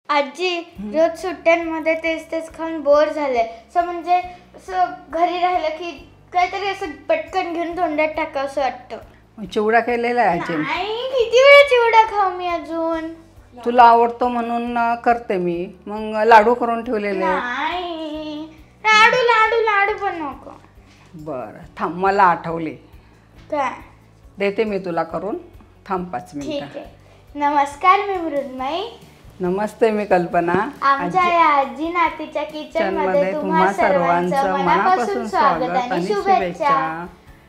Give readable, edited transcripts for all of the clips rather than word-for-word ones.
आजी रोज सुट्ट्यांमध्ये तेच तेच खाऊन बोर झाले. असं म्हणजे असं घरी राहिलं की काहीतरी असं पटकन घेऊन तोंडात टाकावंसं वाटतं. चिवडा केलेला आहे आजी. नाही, किती वेळा चिवडा खाऊ मी अजून. तुला आवडतो म्हणून करते मी. मग लाडू करून ठेवलेले. नाही, लाडू लाडू लाडू पण नको. बरं थांब, मला आठवले. काय? देते मी तुला करून. थांब 5 ठीक मिनिटं. आहे. नमस्कार, मी मृण्मयी. नमस्ते, मी कल्पना. आमच्या या आजी नातीच्या किचन मध्ये तुम्हा सर्वांचं मनापासून स्वागत आणि शुभेच्छा.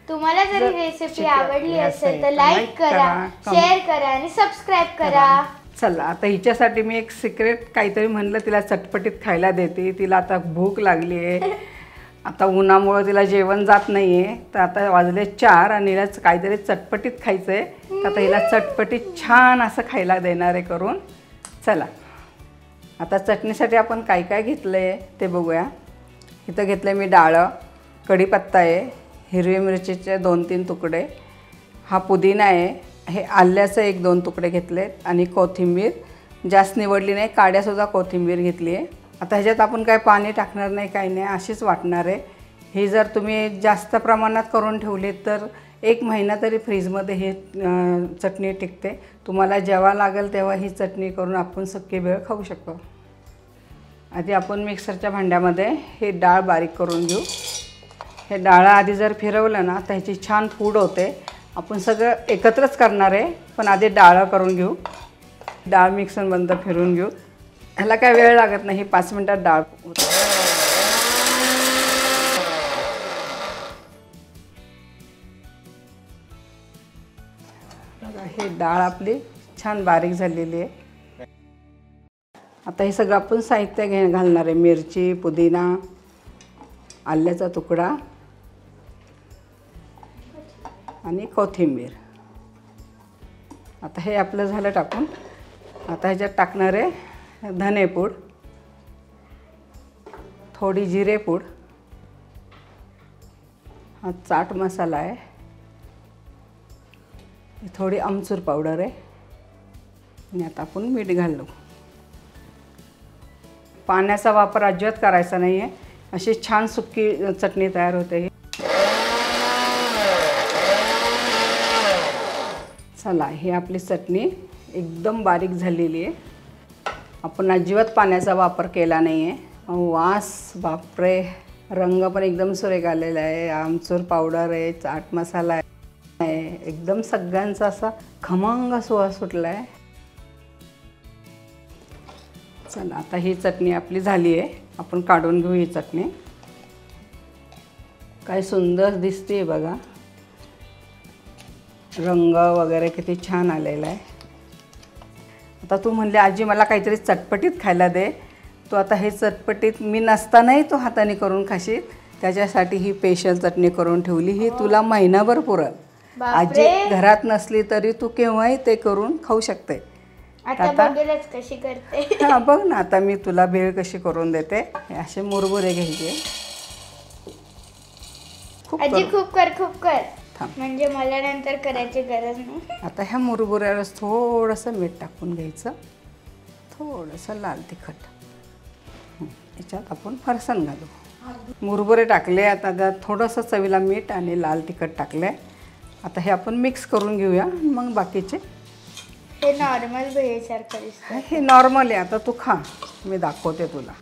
तुम्हाला जर रेसिपी आवडली असेल तर लाईक करा, शेअर करा आणि सबस्क्राईब करा. चला, आता हिच्यासाठी मी एक सिक्रेट काहीतरी म्हणलं, तिला चटपटीत खायला देते. तिला आता भूक लागली आहे. आता उन्हामुळे तिला जेवण जात नाही आहे. तर आता वाजले 4 आणि हिला काहीतरी चटपटीत खायचं आहे. तर आता हिला चटपटीत छान असं खायला देणार आहे करून. चला, आता चटणीसाठी आपण काय काय घेतलं आहे ते बघूया. इथं घेतलं मी डाळ, कढीपत्ता आहे, हिरवी मिरचीचे 2-3 तुकडे, हा पुदिना आहे, हे आल्याचं 1-2 तुकडे घेतले आणि कोथिंबीर जास्त निवडली नाही, काड्यासुद्धा कोथिंबीर घेतली आहे. आता ह्याच्यात आपण काय पाणी टाकणार नाही, काही नाही, अशीच वाटणार आहे. ही जर तुम्ही जास्त प्रमाणात करून ठेवली तर 1 महिना तरी फ्रीजमध्ये ही चटणी टिकते. तुम्हाला जेव्हा लागेल तेव्हा ही चटणी करून आपण सगळी वेळ खाऊ शकतो. आधी आपण मिक्सरच्या भांड्यामध्ये हे डाळ बारीक करून घेऊ. हे डाळ आधी जर फिरवलं ना तर ह्याची छान पूड होते. आपण सगळं एकत्रच करणार आहे, पण आधी डाळ करून घेऊ. डाळ मिक्सरमधून फिरून घेऊ. ह्याला काय वेळ लागत नाही, 5 मिनटात डाळ. हे डाळ आपली छान बारीक झालेली आहे. आता हे सगळं आपण साहित्य घालणार आहे. मिरची, पुदिना, आल्याचा तुकडा आणि कोथिंबीर. आता हे आपलं झालं टाकून. आता ह्याच्यात टाकणार आहे धनेपूड, थोडी जिरेपूड, हा चाट मसाला आहे, थोडी आमचूर पावडर आहे आणि आता आपण मीठ घालू. पाण्याचा वापर अजिबात करायचा नाही आहे. अशी छान सुकी चटणी तयार होते. चला, ही आपली चटणी एकदम बारीक झालेली आहे. आपण अजिबात पाण्याचा वापर केला नाही आहे. वास बापरे, रंग पण एकदम सुरेख आलेला आहे. आमचूर पावडर आहे, चाट मसाला आहे, एकदम सगळ्यांचा असा खमंग सुवास सुटला आहे. चला, आता ही चटणी आपली झाली आहे. आपण काढून घेऊ ही चटणी. काय सुंदर दिसते बघा, रंग वगैरे किती छान आलेला आहे. आता तू म्हणले आजी मला काहीतरी चटपटीत खायला दे. तो आता हे चटपटीत मी नसतानाही तो हाताने करून खाशील, त्याच्यासाठी ही स्पेशल चटणी करून ठेवली. ही तुला महिनाभर पुरेल. आजी घरात नसली तरी तू केव्हाही ते करून खाऊ शकते. आता बघेलच कशी करते. हा बघ ना, आता मी तुला भेळ कशी करून देते. असे मुरमुरे घ्यायचे. आजी खूप कर, म्हणजे मला नंतर करायची गरज नाही. आता ह्या मुरमुऱ्यावर थोडंसं मीठ टाकून घ्यायचं, थोडंसं लाल तिखट. याच्यात आपण फरसाण घालू. मुरमुरे टाकले, आता त्यात थोडंसं चवीला मीठ आणि लाल तिखट टाकले. आता हे आपण मिक्स करून घेऊया. मग बाकीचे हे नॉर्मल भेळसारखं दिसतं. हे नॉर्मल आहे. आता तू खा, मी दाखवते तुला.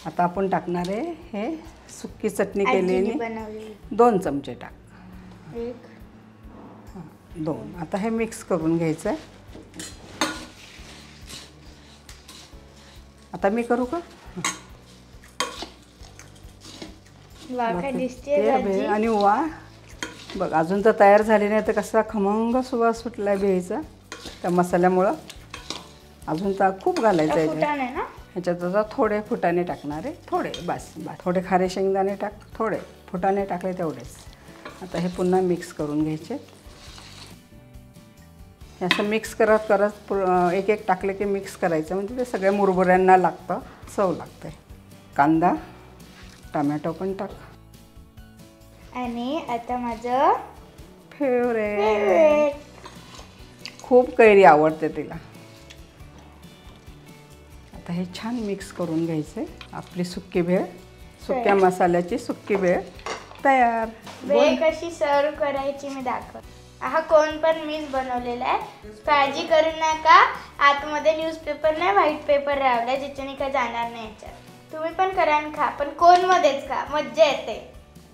आता आपण टाकणार आहे हे सुकी चटणी केलेली, 2 चमचे टाक. 2. आता हे मिक्स करून घ्यायचं आहे. आता मी करू का? आणि वा बघ, अजून तर तयार झाली नाही तर कसा खमंग सुवास सुटला आहे भेळीचा त्या मसाल्यामुळं. अजून तर खूप घालायचं आहे ह्याच्यात. आता थोडे फुटाणे टाकणार आहे, थोडे बस. थोडे खारे शेंगदाणे टाक, थोडे फुटाणे टाकले तेवढेच. आता हे पुन्हा मिक्स करून घ्यायचे. असं मिक्स करत करत एक टाकले की मिक्स करायचं, म्हणजे ते सगळ्या मुरमुऱ्यांना लागतं, चव लागते. कांदा, टमॅटो पण टाक. आणि आता माझं फेवरेट, खूप कैरी आवडते तिला. आता हे छान मिक्स करून घ्यायचे. आपली सुक्की भेळ, सुक्या मसाल्याची सुक्की भेळ तयार. भेळ कशी सर्व करायची मी दाखव. हा कोण पण मीच बनवलेला आहे, काळजी करू नका. आतमध्ये न्यूजपेपर नाही, व्हाईट पेपर रावलाय, ज्याच्याने काय जाणार नाही याच्यात. तुम्ही पण करा आणि खा, पण कोण मध्येच खा, मज्जा येते.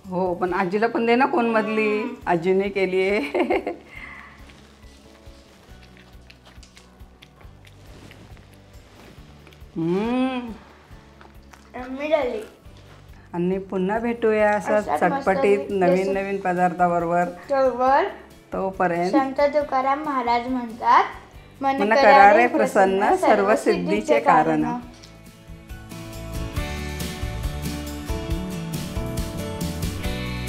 हो, पण आजीला पण दे ना कोण मधली, आजीने केली आहे. मिळाली. आणि पुन्हा भेटूया असं चटपटीत नवीन नवीन पदार्थाबरोबर. तोपर्यंत संत तुकाराम महाराज म्हणतात, मन करा रे प्रसन्न सर्व सिद्धीचे कारण.